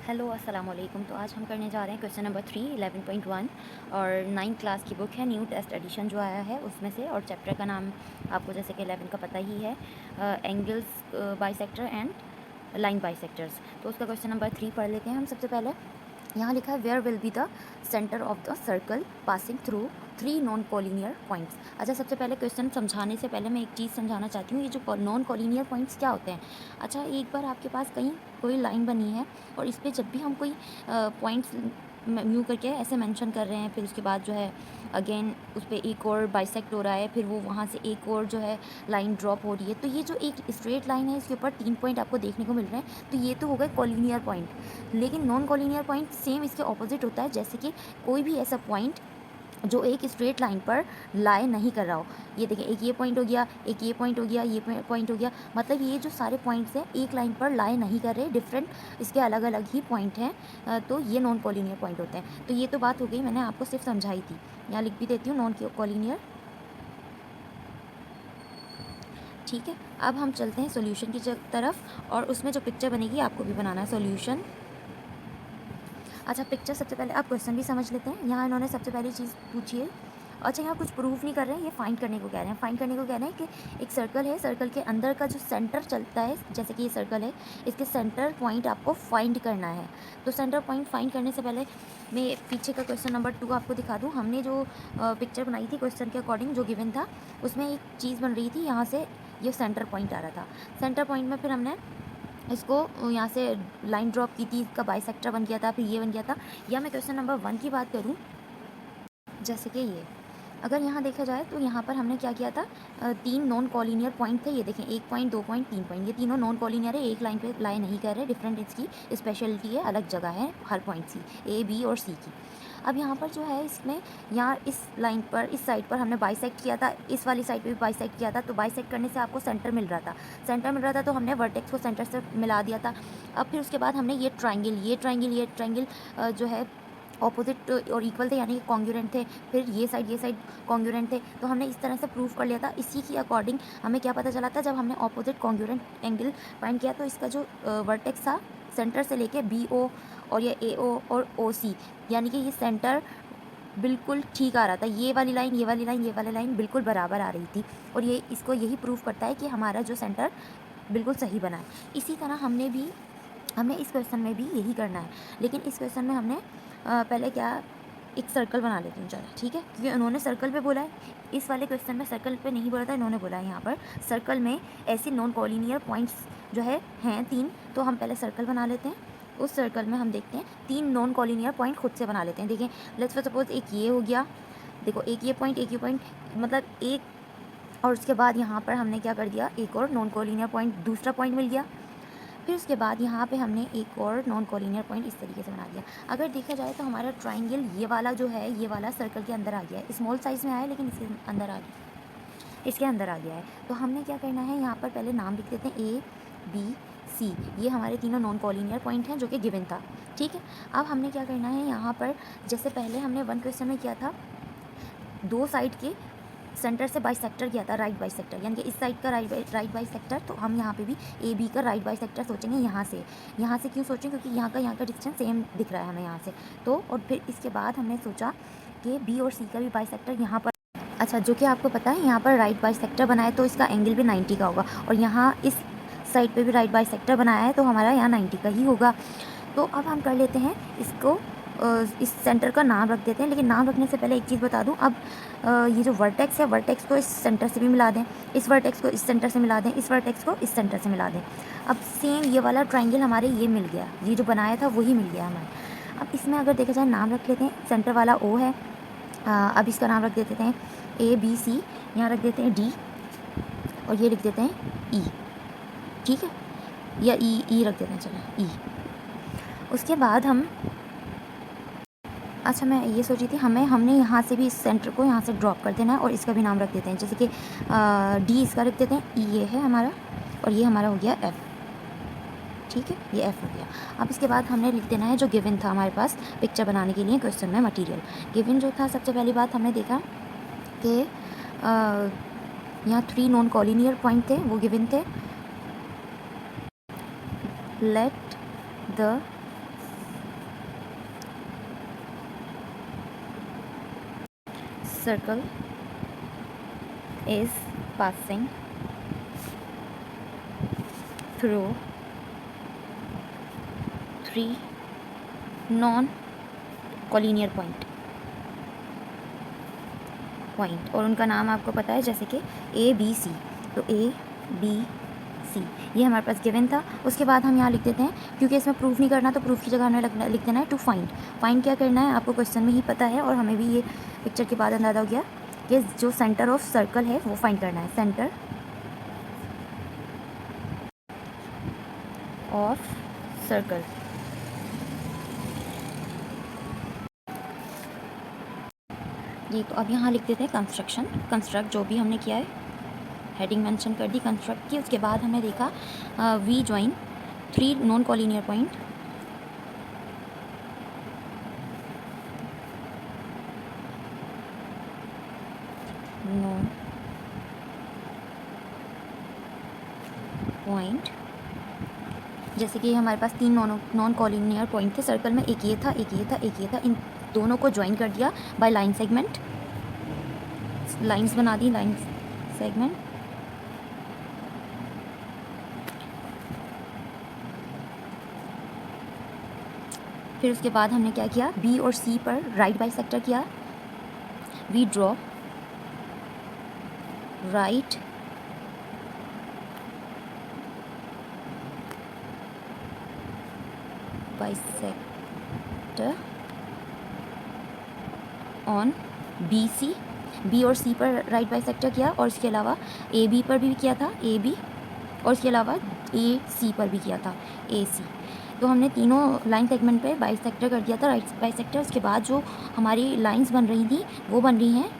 Hello अस्सलाम वालेकुम। तो आज हम करने जा रहे हैं क्वेश्चन नंबर 3 11.1 और 9th क्लास की बुक है, न्यू टेस्ट एडिशन जो आया है उसमें से। और चैप्टर का नाम आपको जैसे कि 11 का पता ही है, angles bisector and line bisectors. तो उसका क्वेश्चन नंबर 3 पढ़ लेते हैं हम। सबसे पहले यहाँ लिखा है where will be the centre of the circle passing through 3 non collinear points. अच्छा, सबसे पहले क्वेश्चन समझाने से पहले मैं एक चीज़ समझाना चाहती हूँ, ये जो नॉन कॉलिनियर पॉइंट्स क्या होते हैं। अच्छा, एक बार आपके पास कहीं कोई लाइन बनी है और इस पर जब भी हम कोई पॉइंट्स म्यू करके ऐसे मेंशन कर रहे हैं, फिर उसके बाद जो है अगेन उस पर एक और बाइसेक्ट हो रहा है, फिर वो वहाँ से एक और जो है लाइन ड्रॉप हो रही है, तो ये जो एक स्ट्रेट लाइन है इसके ऊपर 3 पॉइंट आपको देखने को मिल रहे हैं, तो ये तो हो गए कॉलिनियर पॉइंट। लेकिन नॉन कॉलिनियर पॉइंट सेम इसके ऑपोजिट होता है, जैसे कि कोई भी ऐसा पॉइंट जो एक स्ट्रेट लाइन पर लाई नहीं कर रहा हो। ये देखिए, एक ये पॉइंट हो गया, एक ये पॉइंट हो गया, ये पॉइंट हो गया, मतलब ये जो सारे पॉइंट्स हैं एक लाइन पर लाई नहीं कर रहे, डिफरेंट इसके अलग अलग ही पॉइंट हैं, तो ये नॉन कॉलिनियर पॉइंट होते हैं। तो ये तो बात हो गई, मैंने आपको सिर्फ समझाई थी। यहाँ लिख भी देती हूँ नॉन कॉलिनियर। ठीक है, अब हम चलते हैं सॉल्यूशन की तरफ, और उसमें जो पिक्चर बनेगी आपको भी बनाना है सॉल्यूशन। अच्छा, पिक्चर सबसे पहले आप क्वेश्चन भी समझ लेते हैं। यहाँ इन्होंने सबसे पहली चीज़ पूछी है। अच्छा, यहाँ कुछ प्रूफ नहीं कर रहे हैं, ये फाइंड करने को कह रहे हैं। फाइंड करने को कह रहे हैं कि एक सर्कल है, सर्कल के अंदर का जो सेंटर चलता है, जैसे कि ये सर्कल है, इसके सेंटर पॉइंट आपको फाइंड करना है। तो सेंटर पॉइंट फाइंड करने से पहले मैं पीछे का क्वेश्चन नंबर 2 आपको दिखा दूँ। हमने जो पिक्चर बनाई थी क्वेश्चन के अकॉर्डिंग जो गिवन था, उसमें एक चीज़ बन रही थी, यहाँ से ये सेंटर पॉइंट आ रहा था। सेंटर पॉइंट में फिर हमने इसको यहाँ से लाइन ड्रॉप की थी, इसका बाइसेक्टर बन गया था, फिर ये बन गया था। या मैं क्वेश्चन नंबर 1 की बात करूँ, जैसे कि ये अगर यहाँ देखा जाए तो यहाँ पर हमने क्या किया था, 3 नॉन कॉलिनियर पॉइंट थे। ये देखें, 1 पॉइंट, 2 पॉइंट, 3 पॉइंट, ये तीनों नॉन कॉलिनियर है, एक लाइन पे लाई नहीं कर रहे, डिफरेंट इसकी स्पेशलिटी है, अलग जगह है हर पॉइंट सी, ए बी और सी की। अब यहाँ पर जो है इसमें, यहाँ इस लाइन पर, इस साइड पर हमने बाइसेक्ट किया था, इस वाली साइड पे भी बाइसेक्ट किया था, तो बाइसेक्ट करने से आपको सेंटर मिल रहा था। सेंटर मिल रहा था तो हमने वर्टेक्स को सेंटर से मिला दिया था। अब फिर उसके बाद हमने ये ट्राइंगल जो है ऑपोजिट और इक्वल थे, यानी कि कॉन्ग्रुएंट थे। फिर ये साइड कॉन्ग्रुएंट थे, तो हमने इस तरह से प्रूव कर लिया था। इसी की अकॉर्डिंग हमें क्या पता चला था, जब हमने ऑपोजिट कॉन्ग्रुएंट एंगल फाइंड किया, तो इसका जो वर्टेक्स था सेंटर से लेके बी ओ और ये ए ओ और ओ सी, यानी कि ये सेंटर बिल्कुल ठीक आ रहा था। ये वाली लाइन, ये वाली लाइन, ये वाली लाइन बिल्कुल बराबर आ रही थी, और ये इसको यही प्रूव करता है कि हमारा जो सेंटर बिल्कुल सही बना है। इसी तरह हमें इस क्वेश्चन में भी यही करना है। लेकिन इस क्वेश्चन में हमने पहले क्या, एक सर्कल बना लेते हैं, चलो ठीक है, क्योंकि उन्होंने सर्कल पे बोला है। इस वाले क्वेश्चन में सर्कल पे नहीं बोला था, इन्होंने बोला है यहाँ पर सर्कल में ऐसे नॉन कॉलिनियर पॉइंट्स जो हैं 3, तो हम पहले सर्कल बना लेते हैं। उस सर्कल में हम देखते हैं 3 नॉन कॉलिनियर पॉइंट खुद से बना लेते हैं। देखें, लेट्स सपोज एक ये हो गया, देखो एक ये पॉइंट, मतलब एक, और उसके बाद यहाँ पर हमने क्या कर दिया, एक और नॉन कॉलिनियर पॉइंट, दूसरा पॉइंट मिल गया। फिर उसके बाद यहाँ पे हमने एक और नॉन कॉलिनियर पॉइंट इस तरीके से बना दिया। अगर देखा जाए तो हमारा ट्राइंगल ये वाला जो है, ये वाला सर्कल के अंदर आ गया है। स्मॉल साइज़ में आया है लेकिन इसके अंदर आ गया है। तो हमने क्या करना है, यहाँ पर पहले नाम लिख देते हैं, ए बी सी, ये हमारे तीनों नॉन कॉलिनियर पॉइंट हैं जो कि गिवन था। ठीक है, अब हमने क्या करना है, यहाँ पर जैसे पहले हमने 1 क्वेश्चन में किया था, 2 साइड के सेंटर से बाइसेक्टर किया था, राइट बाइसेक्टर, यानी कि इस साइड का राइट बाइसेक्टर। तो हम यहाँ पे भी ए बी का राइट बाइसेक्टर सोचेंगे। यहाँ से क्यों सोचें, क्योंकि यहाँ का डिस्टेंस सेम दिख रहा है हमें यहाँ से। तो और फिर इसके बाद हमने सोचा कि बी और सी का भी बाइसेक्टर यहाँ पर, अच्छा, जो कि आपको पता है यहाँ पर राइट बाइसेक्टर बनाए तो इसका एंगल भी 90 का होगा, और यहाँ इस साइड पे भी राइट बाइसेक्टर बनाया है तो हमारा यहाँ 90 का ही होगा। तो अब हम कर लेते हैं इसको, इस सेंटर का नाम रख देते हैं। लेकिन नाम रखने से पहले एक चीज़ बता दूं, अब ये जो वर्टेक्स है, वर्टेक्स को इस सेंटर से भी मिला दें, इस वर्टेक्स को इस सेंटर से मिला दें, इस वर्टेक्स को इस सेंटर से मिला दें। अब सेम ये वाला ट्राइंगल हमारे ये मिल गया, ये जो बनाया था वही मिल गया हमारे। अब इसमें अगर देखा जाए, नाम रख लेते हैं, सेंटर वाला ओ है, अब इसका नाम रख देते हैं ए बी सी, यहाँ रख देते हैं डी, और ये लिख देते हैं ई। ठीक है, या ई रख देते हैं, चलो ई। उसके बाद हम, अच्छा, मैं ये सोची थी, हमने यहाँ से भी इस सेंटर को यहाँ से ड्रॉप कर देना है, और इसका भी नाम रख देते हैं, जैसे कि डी इसका रख देते हैं, ई ये है हमारा, और ये हमारा हो गया एफ। ठीक है, ये एफ हो गया। अब इसके बाद हमने लिख देना है जो गिवन था हमारे पास पिक्चर बनाने के लिए क्वेश्चन में, मटेरियल गिवन जो था। सबसे पहली बात हमने देखा कि यहाँ 3 नॉन कॉलिनियर पॉइंट थे, वो गिवन थे। Let the circle is passing through 3 non-collinear point और उनका नाम आपको पता है, जैसे कि ए बी सी। तो ए बी सी ये हमारे पास गिवन था। उसके बाद हम यहाँ लिख देते हैं, क्योंकि इसमें प्रूफ नहीं करना तो प्रूफ की जगह हमें लिख देना है टू फाइंड। फाइंड क्या करना है आपको क्वेश्चन में ही पता है, और हमें भी ये पिक्चर के बाद अंदाज़ा हो गया कि जो सेंटर ऑफ सर्कल है वो फाइंड करना है। Centre of circle. ये तो अब यहाँ लिख देते हैं कंस्ट्रक्ट जो भी हमने किया है, हेडिंग मेंशन कर दी कंस्ट्रक्ट की। उसके बाद हमने देखा we join 3 non collinear point, non point, जैसे कि हमारे पास 3 नॉन कॉलिनियर पॉइंट थे सर्कल में, एक ये था, एक ये था, एक ये था। इन दोनों को ज्वाइन कर दिया बाय लाइन सेगमेंट, लाइंस बना दी, लाइन सेगमेंट। फिर उसके बाद हमने क्या किया, बी और सी पर राइट बाइसेक्टर किया। We draw right bisector on B C. B और सी पर राइट बाइसेक्टर किया, और इसके अलावा ए बी पर भी किया था, ए बी, और इसके अलावा ए सी पर भी किया था, ए सी। तो हमने तीनों लाइन सेगमेंट पे बाइसेक्टर कर दिया था, राइट बाइसेक्टर। उसके बाद जो हमारी लाइंस बन रही थी वो बन रही हैं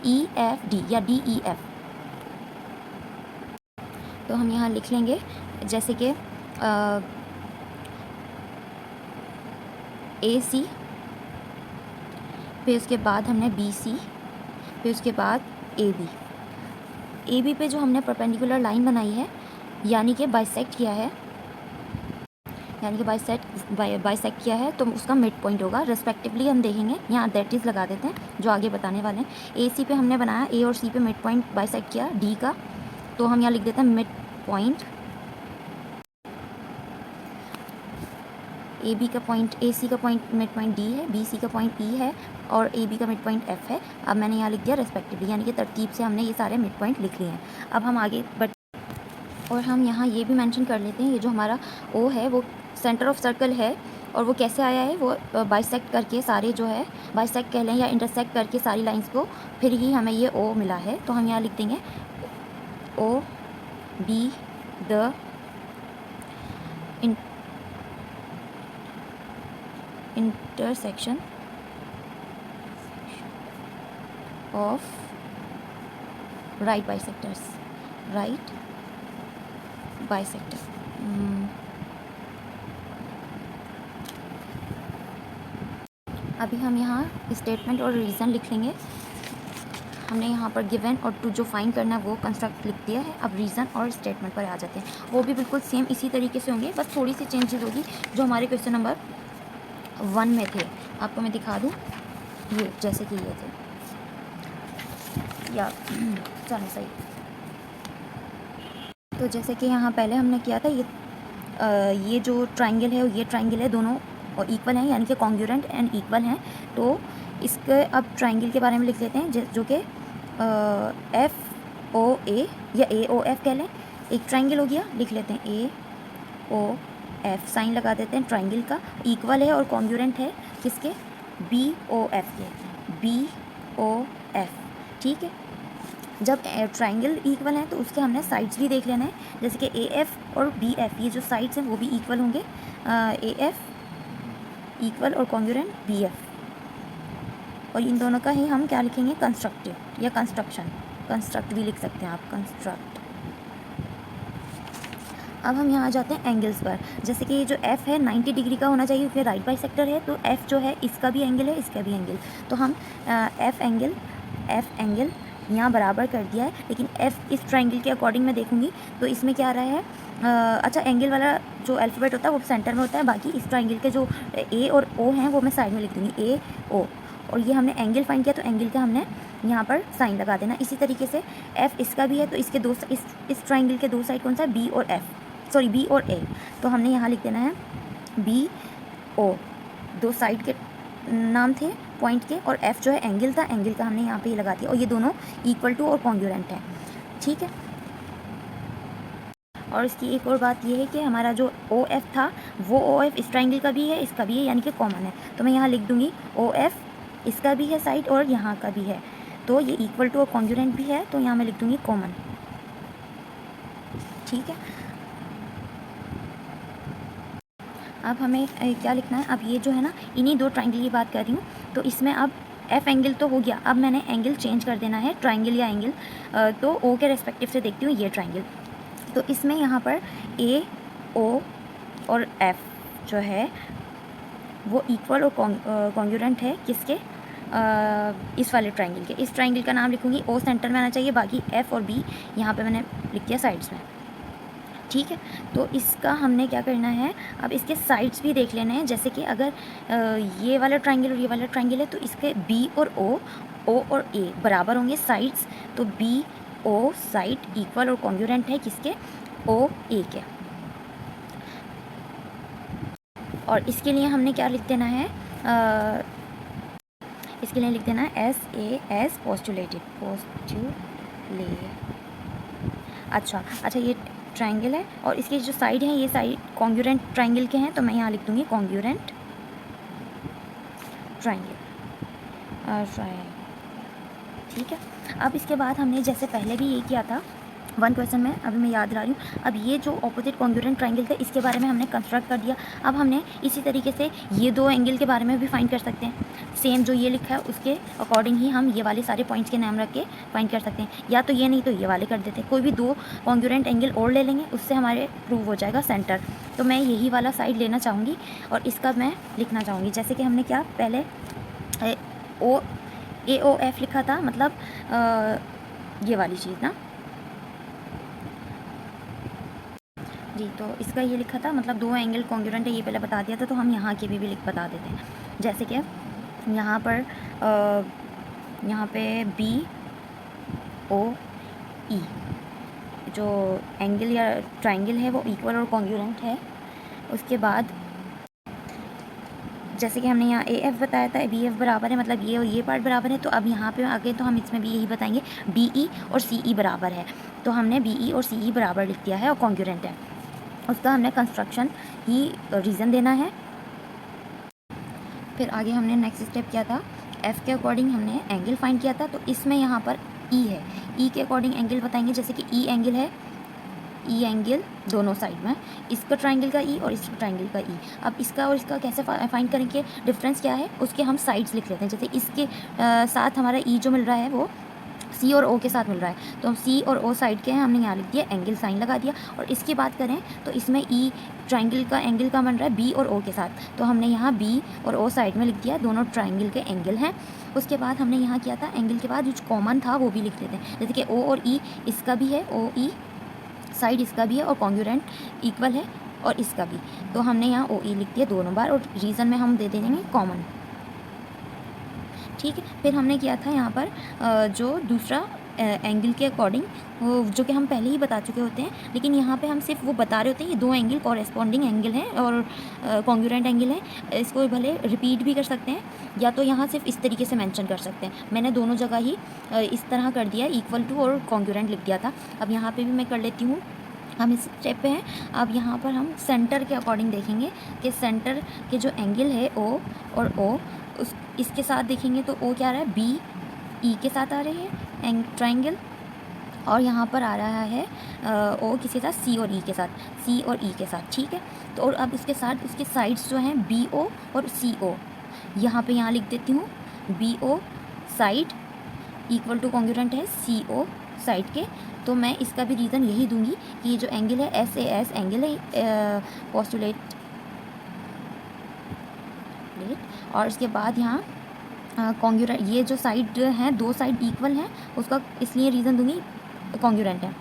ई एफ डी या डी ई एफ। तो हम यहाँ लिख लेंगे, जैसे कि ए सी, फिर उसके बाद हमने बी सी, फिर उसके बाद ए बी। ए बी पे जो हमने परपेंडिकुलर लाइन बनाई है, यानी कि बाइसेक्ट किया है, बाइसेक्ट किया है, तो उसका मिड पॉइंट होगा रेस्पेक्टिवली। हम देखेंगे यहाँ दैट इज़ लगा देते हैं जो आगे बताने वाले हैं। ए सी पे हमने बनाया, ए और सी पे मिड पॉइंट बाइसेक्ट किया डी का, तो हम यहाँ लिख देते हैं मिड पॉइंट। ए बी का पॉइंट, ए सी का पॉइंट मिड पॉइंट डी है, बी सी का पॉइंट ई है, और ए बी का मिड पॉइंट एफ है। अब मैंने यहाँ लिख दिया रेस्पेक्टिवली, यानी कि तरतीब से हमने ये सारे मिड पॉइंट लिख लिए हैं। अब हम आगे बढ़, और हम यहाँ ये भी मेंशन कर लेते हैं, ये जो हमारा ओ है वो सेंटर ऑफ सर्कल है, और वो कैसे आया है, वो बाइसेक्ट करके सारे जो है, बाइसेक्ट कह लें या इंटरसेक्ट करके सारी लाइंस को, फिर ही हमें ये ओ मिला है। तो हम यहाँ लिख देंगे O be the intersection of right bisectors, right bisector। अभी हम यहाँ स्टेटमेंट और रीज़न लिख लेंगे। हमने यहाँ पर गिवन और टू जो फाइंड करना है वो कंस्ट्रक्ट लिख दिया है। अब रीज़न और स्टेटमेंट पर आ जाते हैं, वो भी बिल्कुल सेम इसी तरीके से होंगे, बस थोड़ी सी चेंजेस होगी जो हमारे क्वेश्चन नंबर 1 में थे। आपको मैं दिखा दूँ, ये जैसे कि ये थे, या चलो सही। तो जैसे कि यहाँ पहले हमने किया था, ये जो ट्राइंगल है, ये ट्राइंगल है, दोनों और इक्वल हैं, यानी कि कॉन्ग्रुएंट एंड इक्वल हैं। तो इसके अब ट्राइंगल के बारे में लिख लेते हैं, जो कि एफ ओ ए या ए ओ एफ कह लें। एक ट्राइंगल हो गया, लिख लेते हैं ए ओ एफ, साइन लगा देते हैं ट्राइंगल का। इक्वल है और कॉन्ग्रुएंट है किसके, बी ओ एफ के, बी ओ एफ, ठीक है। जब ट्राइंगल इक्वल है तो उसके हमने साइड्स भी देख लेना है, जैसे कि ए एफ और बी एफ, ये जो साइड्स हैं वो भी इक्वल होंगे। ए एफ इक्वल और कॉन्ग्रुएंट बी एफ, और इन दोनों का ही हम क्या लिखेंगे, कंस्ट्रक्टिव या कंस्ट्रक्शन, कंस्ट्रक्ट भी लिख सकते हैं आप, कंस्ट्रक्ट। अब हम यहाँ आ जाते हैं एंगल्स पर, जैसे कि ये जो एफ़ है 90 डिग्री का होना चाहिए, फिर राइट बाइसेक्टर है, तो एफ़ जो है इसका भी एंगल है, इसका भी एंगल। तो हम एफ़ एंगल यहाँ बराबर कर दिया है, लेकिन एफ़ इस ट्राइंगल के अकॉर्डिंग मैं देखूँगी तो इसमें क्या आ रहा है, अच्छा एंगल वाला जो अल्फ़ाबेट होता है वो सेंटर में होता है, बाकी इस ट्राइंगल के जो ए और ओ हैं वो मैं साइड में लिख दूँगी, ए ओ। और ये हमने एंगल फाइंड किया, तो एंगल का हमने यहाँ पर साइन लगा देना। इसी तरीके से एफ इसका भी है, तो इसके दो इस ट्राइंगल के दो साइड कौन सा है, बी और एफ, सॉरी बी और ए। तो हमने यहाँ लिख देना है बी ओ, दो साइड के नाम थे पॉइंट के, और एफ जो है एंगल था, एंगल का हमने यहाँ पे लगा दिया, और ये दोनों इक्वल टू और कॉन्ग्रुएंट है। ठीक है। और इसकी एक और बात ये है कि हमारा जो ओ एफ था वो ओ एफ इस ट्राइंगल का भी है, इसका भी है, यानी कि कॉमन है। तो मैं यहाँ लिख दूँगी ओ एफ इसका भी है साइड और यहाँ का भी है, तो ये इक्वल टू और कॉन्ग्रुएंट भी है, तो यहाँ मैं लिख दूँगी कॉमन। ठीक है। अब हमें क्या लिखना है, अब ये जो है ना, इन्हीं दो ट्राइंगल की बात कर रही हूँ, तो इसमें अब एफ एंगल तो हो गया, अब मैंने एंगल चेंज कर देना है, ट्राइंगल या एंगल, तो ओ के रेस्पेक्टिव से देखती हूँ ये ट्राइंगल। तो इसमें यहाँ पर ए ओ और एफ जो है वो इक्वल और कॉन्ग्रुएंट है किसके, इस वाले ट्राइंगल के। इस ट्राइंगल का नाम लिखूँगी, ओ सेंटर में आना चाहिए, बाकी एफ और बी यहाँ पे मैंने लिख दिया साइड्स में। ठीक है। तो इसका हमने क्या करना है, अब इसके साइड्स भी देख लेने हैं, जैसे कि अगर ये वाला ट्राइंगल और ये वाला ट्राइंगल है, तो इसके बी और ओ और ए बराबर होंगे साइड्स, तो बी ओ साइड इक्वल और कॉन्ग्रुएंट है किसके, ओ ए के। और इसके लिए हमने क्या लिख देना है, इसके लिए लिख देना है एस ए एस पोस्टुलेटेड, अच्छा ये ट्राइंगल है, और इसके जो साइड हैं ये साइड कॉन्ग्रुएंट ट्राइंगल के हैं, तो मैं यहाँ लिख दूँगी कॉन्ग्रुएंट ट्राइंगल। ठीक है। अब इसके बाद हमने जैसे पहले भी ये किया था वन क्वेश्चन में, अभी मैं याद दिला रही हूँ, अब ये जो ऑपोजिट कॉन्ग्रुएंट ट्राइंगल थे इसके बारे में हमने कंस्ट्रक्ट कर दिया। अब हमने इसी तरीके से ये दो एंगल के बारे में भी फाइंड कर सकते हैं, सेम जो ये लिखा है उसके अकॉर्डिंग ही हम ये वाले सारे पॉइंट्स के नाम रख के फाइंड कर सकते हैं, या तो ये नहीं तो ये वाले कर देते हैं, कोई भी दो कॉन्ग्रुएंट एंगल और ले लेंगे, उससे हमारे प्रूव हो जाएगा सेंटर। तो मैं यही वाला साइड लेना चाहूँगी और इसका मैं लिखना चाहूँगी, जैसे कि हमने क्या पहले ए ओ एफ लिखा था, मतलब ये वाली चीज़ ना जी, तो इसका ये लिखा था, मतलब दो एंगल कॉन्ग्रुएंट है, ये पहले बता दिया था, तो हम यहाँ के भी लिख बता देते हैं। जैसे कि यहाँ पर यहाँ पे बी ओ ई जो एंगल या ट्राइंगल है वो इक्वल और कॉन्ग्रुएंट है। उसके बाद जैसे कि हमने यहाँ ए एफ बताया था, बी एफ बराबर है, मतलब ये और ये पार्ट बराबर है, तो अब यहाँ पे आगे तो हम इसमें भी यही बताएंगे, बी ई और सी ई बराबर है, तो हमने बी ई और सी ई बराबर लिख दिया है और कॉन्ग्रुएंट है। उसका हमने कंस्ट्रक्शन ही रीज़न देना है। फिर आगे हमने नेक्स्ट स्टेप किया था, एफ़ के अकॉर्डिंग हमने एंगल फाइंड किया था, तो इसमें यहाँ पर ई है, ई के अकॉर्डिंग एंगल बताएंगे, जैसे कि ई एंगल है, ई एंगल दोनों साइड में, इसका ट्राइंगल का ई और इसका ट्राइंगल का ई। अब इसका और इसका कैसे फाइंड करेंगे, डिफरेंस क्या है उसके हम साइड्स लिख लेते हैं। जैसे इसके साथ हमारा ई जो मिल रहा है वो सी और ओ के साथ मिल रहा है, तो हम सी और ओ साइड के हैं, हमने यहाँ लिख दिया एंगल साइन लगा दिया। और इसकी बात करें तो इसमें ई ट्राइंगल का एंगल का बन रहा है बी और ओ के साथ, तो हमने यहाँ बी और ओ साइड में लिख दिया, दोनों ट्राइंगल के एंगल हैं। उसके बाद हमने यहाँ किया था, एंगल के बाद जो कॉमन था वो भी लिख लेते हैं, जैसे कि ओ और ई इसका भी है, ओ ई साइड इसका भी है और कॉन्ग्रुएंट इक्वल है और इसका भी, तो हमने यहाँ ओ ई लिख दिया दोनों बार, और रीज़न में हम दे देंगे कॉमन। ठीक है। फिर हमने किया था यहाँ पर जो दूसरा एंगल के अकॉर्डिंग, जो कि हम पहले ही बता चुके होते हैं, लेकिन यहाँ पे हम सिर्फ वो बता रहे होते हैं, ये दो एंगल कॉरेस्पॉन्डिंग एंगल हैं और कॉन्ग्रुएंट एंगल हैं। इसको भले रिपीट भी कर सकते हैं, या तो यहाँ सिर्फ इस तरीके से मेंशन कर सकते हैं। मैंने दोनों जगह ही इस तरह कर दिया, इक्वल टू और कॉन्ग्रुएंट लिख दिया था। अब यहाँ पर भी मैं कर लेती हूँ, हम इस स्टेप पे हैं। अब यहाँ पर हम सेंटर के अकॉर्डिंग देखेंगे कि सेंटर के जो एंगल है ओ और ओ, उस इसके साथ देखेंगे तो ओ क्या आ रहा है, बी ई के साथ आ रही है ट्राइंगल, और यहाँ पर आ रहा है ओ किसके साथ, सी और ई के साथ, सी और ई के साथ। ठीक है। तो और अब इसके साथ उसके साइड्स जो हैं बी ओ और सी ओ, यहाँ पे यहाँ लिख देती हूँ B O side equal to congruent है सी ओ साइड के। तो मैं इसका भी रीज़न यही दूंगी कि ये जो एंगल है एस ए एस एंगल है पोस्टुलेट, और इसके बाद यहाँ कॉन्ग्रुएंट, ये जो साइड हैं दो साइड इक्वल हैं, उसका इसलिए रीज़न दूंगी कॉन्ग्रुएंट है,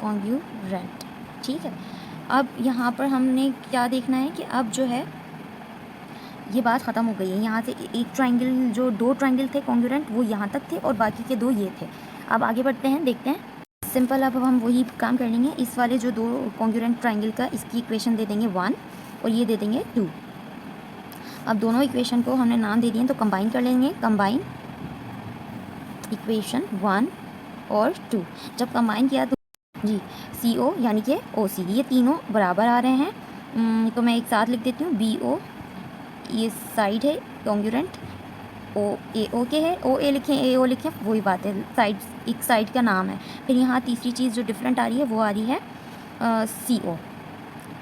कॉन्ग्रुएंट। ठीक है। अब यहाँ पर हमने क्या देखना है कि अब जो है ये बात ख़त्म हो गई है। यहाँ से एक ट्रायंगल, जो 2 ट्रायंगल थे कॉन्ग्रुएंट, वो यहाँ तक थे और बाकी के 2 ये थे। अब आगे बढ़ते हैं, देखते हैं। सिंपल, अब हम वही काम कर लेंगे। इस वाले जो 2 कॉन्ग्रुएंट ट्रायंगल का, इसकी इक्वेशन दे देंगे 1 और ये दे देंगे 2। अब दोनों इक्वेशन को हमने नाम दे दिए तो कंबाइन कर लेंगे। कंबाइन इक्वेशन 1 और 2। जब कंबाइन किया तो जी CO यानी कि OC, ये तीनों बराबर आ रहे हैं। तो मैं एक साथ लिख देती हूँ। BO ये साइड है कॉन्ग्रुएंट, OA के है, OA लिखें, AO लिखें, वही बात है, साइड, एक साइड का नाम है। फिर यहाँ तीसरी चीज़ जो डिफरेंट आ रही है वो आ रही है CO,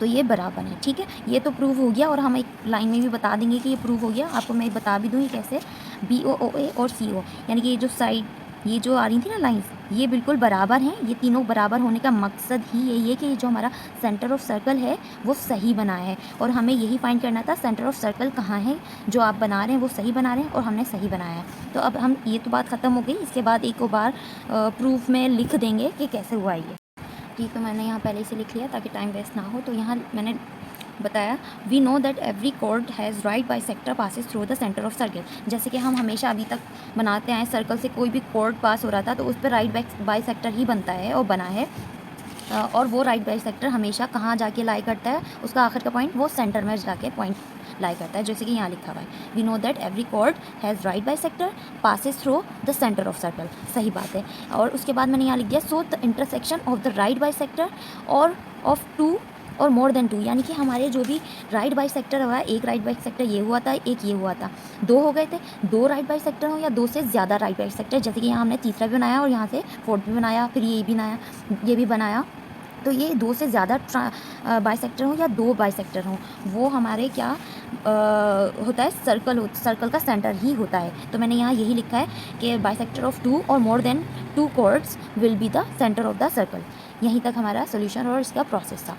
तो ये बराबर है। ठीक है, ये तो प्रूव हो गया और हम एक लाइन में भी बता देंगे कि ये प्रूव हो गया। आपको मैं बता भी दूँगी कैसे। BO, OA और CO यानी कि ये जो साइड, ये जो आ रही थी ना लाइंस, ये बिल्कुल बराबर हैं। ये तीनों बराबर होने का मकसद ही यही है कि जो हमारा सेंटर ऑफ सर्कल है वो सही बना है, और हमें यही फाइंड करना था सेंटर ऑफ सर्कल कहाँ है। जो आप बना रहे हैं वो सही बना रहे हैं और हमने सही बनाया है। तो अब हम, ये तो बात ख़त्म हो गई। इसके बाद एक और बार प्रूफ में लिख देंगे कि कैसे हुआ ये। ठीक, तो मैंने यहाँ पहले से लिख लिया ताकि टाइम वेस्ट ना हो। तो यहाँ मैंने बताया, we know that every chord has right bisector passes through the centre of circle. जैसे कि हम हमेशा अभी तक बनाते आए, सर्कल से कोई भी कॉर्ड पास हो रहा था तो उस पर राइट बाइसेक्टर ही बनता है और बना है। और वो राइट बाइसेक्टर हमेशा कहाँ जाके लाई करता है, उसका आखिर का पॉइंट वो सेंटर में जाके पॉइंट लाई करता है, जैसे कि यहाँ लिखा हुआ है, we know that every chord has right bisector passes through the centre of circle. सही बात है। और उसके बाद मैंने यहाँ लिख दिया, so the intersection of the right bisector और ऑफ 2 और मोर देन 2, यानी कि हमारे जो भी राइट बाइसेक्टर हुआ है, एक राइट बाइसेक्टर ये हुआ था, एक ये हुआ था, 2 हो गए थे। 2 राइट बाइसेक्टर हो या 2 से ज़्यादा राइट बाइसेक्टर, जैसे कि यहाँ हमने तीसरा भी बनाया और यहाँ से 4th भी बनाया, फिर ये भी बनाया, ये भी बनाया। तो ये 2 से ज़्यादा बाइसेक्टर हो या 2 बाइसेक्टर हों, वो हमारे क्या होता है, सर्कल का सेंटर ही होता है। तो मैंने यहाँ यही लिखा है कि बाइसेक्टर ऑफ 2 और more than 2 chords will be the centre of the circle. यहीं तक हमारा सोल्यूशन और इसका प्रोसेस था।